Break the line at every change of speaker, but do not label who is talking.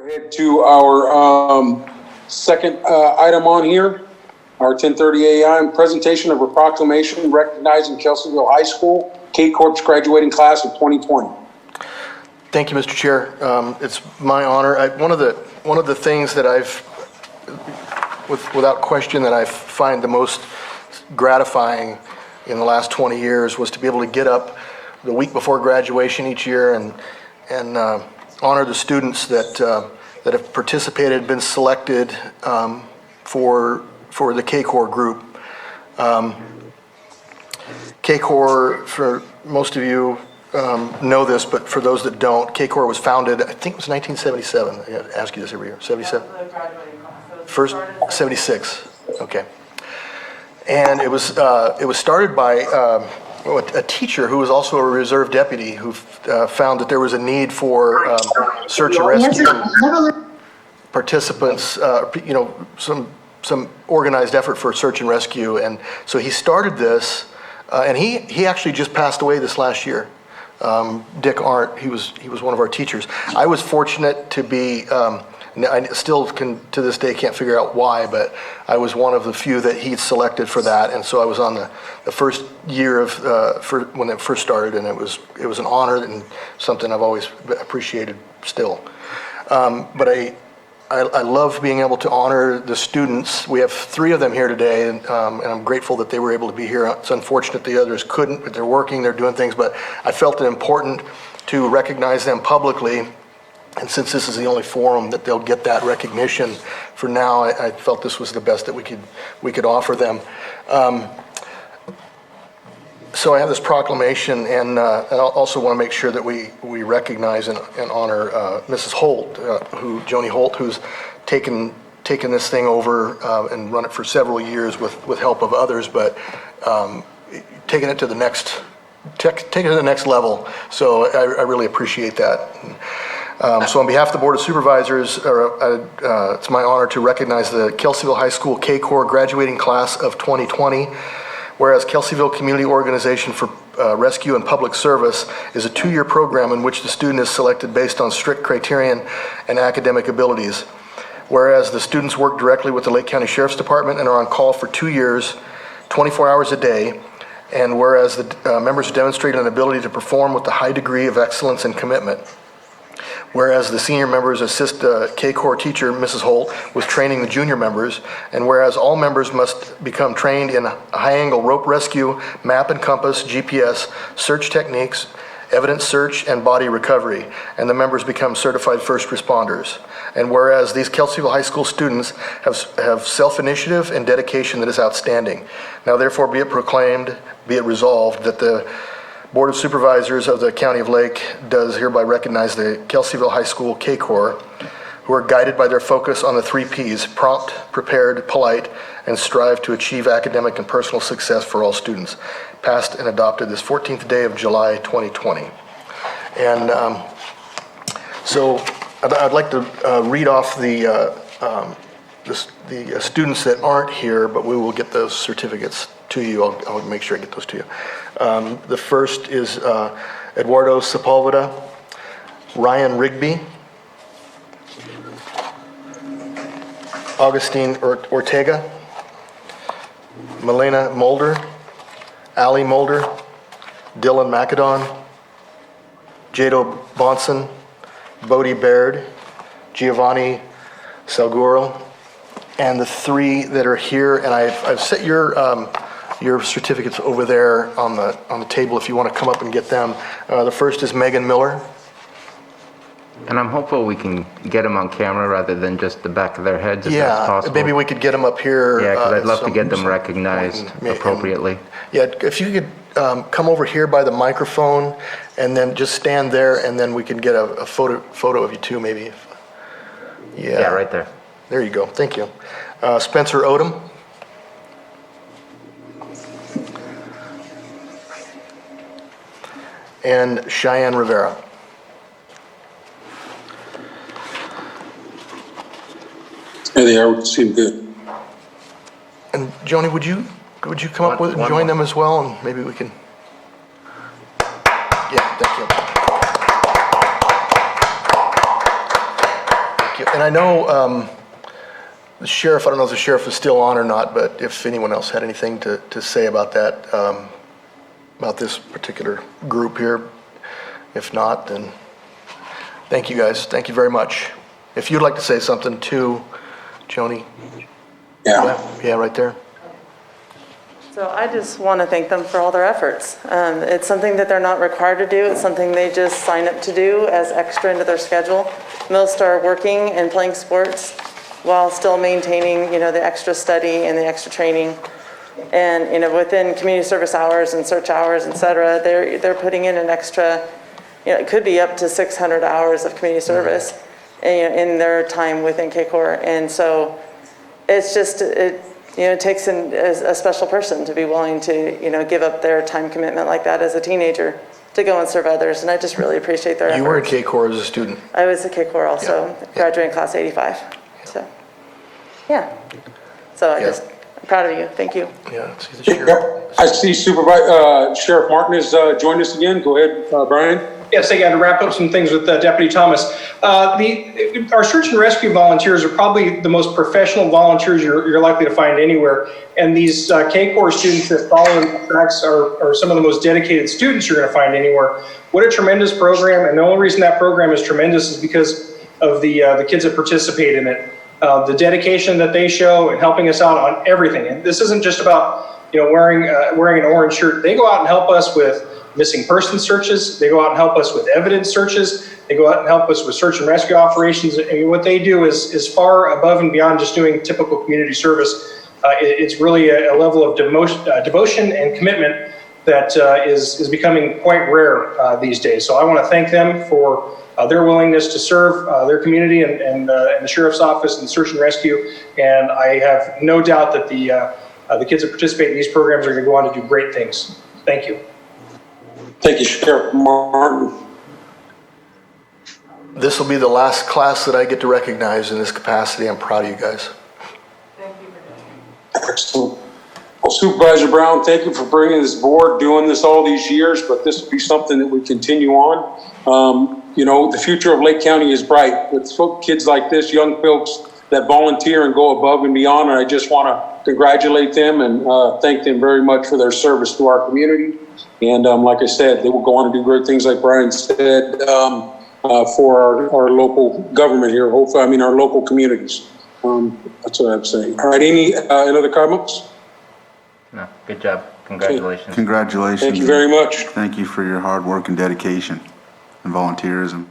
Ahead to our second item on here, our 10:30 a.m. presentation of a proclamation recognizing Kelseyville High School KCorps graduating class of 2020.
Thank you, Mr. Chair. It's my honor. One of the things that without question, that I find the most gratifying in the last 20 years was to be able to get up the week before graduation each year and honor the students that have participated, been selected for the KCorps group. KCorps, for most of you know this, but for those that don't, KCorps was founded, I think it was 1977. I ask you this every year. 77? First, 76. Okay. And it was started by a teacher who was also a reserve deputy who found that there was a need for search and rescue participants, some organized effort for search and rescue. And so he started this, and he actually just passed away this last year. Dick Arndt, he was one of our teachers. I was fortunate to be, I still can, to this day, can't figure out why, but I was one of the few that he'd selected for that, and so I was on the first year of when it first started, and it was an honor and something I've always appreciated still. But I love being able to honor the students. We have 3 of them here today, and I'm grateful that they were able to be here. It's unfortunate the others couldn't, but they're working, they're doing things, but I felt it important to recognize them publicly. And since this is the only forum that they'll get that recognition for now, I felt this was the best that we could offer them. So I have this proclamation, and I also want to make sure that we recognize and honor Mrs. Holt, Joni Holt, who's taken this thing over and run it for several years with help of others, but taking it to the next level. So I really appreciate that. So on behalf of the Board of Supervisors, it's my honor to recognize the Kelseyville High School KCorps graduating class of 2020. Whereas Kelseyville Community Organization for Rescue and Public Service is a 2-year program in which the student is selected based on strict criterion and academic abilities. Whereas the students work directly with the Lake County Sheriff's Department and are on call for 2 years, 24 hours a day. And whereas the members demonstrate an ability to perform with a high degree of excellence and commitment. Whereas the senior members assist KCorps teacher, Mrs. Holt, with training the junior members, and whereas all members must become trained in high-angle rope rescue, map and compass, GPS, search techniques, evidence search, and body recovery, and the members become certified first responders. And whereas these Kelseyville High School students have self-initiative and dedication that is outstanding. Now therefore be it proclaimed, be it resolved, that the Board of Supervisors of the County of Lake does hereby recognize the Kelseyville High School KCorps, who are guided by their focus on the 3 Ps, prompt, prepared, polite, and strive to achieve academic and personal success for all students, passed and adopted this 14th day of July 2020. And so I'd like to read off the students that aren't here, but we will get those certificates to you. I'll make sure I get those to you. The first is Eduardo Sepulveda, Ryan Rigby, Augustine Ortega, Milena Mulder, Ali Mulder, Dylan Macedon, Jado Bonson, Bodie Baird, Giovanni Salguro, and the 3 that are here, and I've set your certificates over there on the table if you want to come up and get them. The first is Megan Miller.
And I'm hopeful we can get them on camera rather than just the back of their heads if that's possible.
Maybe we could get them up here.
Yeah, because I'd love to get them recognized appropriately.
If you could come over here by the microphone and then just stand there, and then we can get a photo of you too, maybe.
Yeah, right there.
There you go. Thank you. Spencer Odom. And Cheyenne Rivera.
There they are. Seem good.
And Joni, would you come up with and join them as well, and maybe we can. Yeah, thank you. you. And I know the sheriff, I don't know if the sheriff is still on or not, but if anyone else had anything to say about that, about this particular group here. If not, then thank you guys. Thank you very much. If you'd like to say something too, Joni. Yeah, right there.
So I just want to thank them for all their efforts. It's something that they're not required to do. It's something they just sign up to do as extra into their schedule. Most are working and playing sports while still maintaining, the extra study and the extra training. And, within community service hours and search hours, et cetera, they're putting in an extra, it could be up to 600 hours of community service in their time within KCorps. And so it's just, it takes a special person to be willing to, give up their time commitment like that as a teenager to go and serve others. And I just really appreciate their efforts.
You were at KCorps as a student.
I was at KCorps also,
Yeah.
graduating class 85. So, yeah. So I'm proud of you. Thank you.
Yeah, see the sheriff.
I see Sheriff Martin has joined us again. Go ahead, Brian.
Yes, I got to wrap up some things with Deputy Thomas. Our search and rescue volunteers are probably the most professional volunteers you're likely to find anywhere. And these KCorps students that follow in the tracks are some of the most dedicated students you're going to find anywhere. What a tremendous program. And the only reason that program is tremendous is because of the kids that participate in it. The dedication that they show and helping us out on everything. And this isn't just about, wearing an orange shirt. They go out and help us with missing person searches. They go out and help us with evidence searches. They go out and help us with search and rescue operations. I mean, what they do is far above and beyond just doing typical community service. It's really a level of devotion and commitment that is becoming quite rare these days. So I want to thank them for their willingness to serve their community and the sheriff's office and search and rescue. And I have no doubt that the kids that participate in these programs are going to go on to do great things. Thank you.
Thank you, Sheriff Martin.
This will be the last class that I get to recognize in this capacity. I'm proud of you guys.
Excellent. Well, Supervisor Brown, thank you for bringing this board, doing this all these years, but this will be something that we continue on. The future of Lake County is bright with kids like this, young folks that volunteer and go above and beyond. And I just want to congratulate them and thank them very much for their service to our community. And like I said, they will go on to do great things, like Brian said, for our local government here. Hopefully, our local communities. That's what I'm saying. All right, any other comments?
No, good job. Congratulations.
Congratulations.
Thank you very much.
Thank you for your hard work and dedication and volunteerism.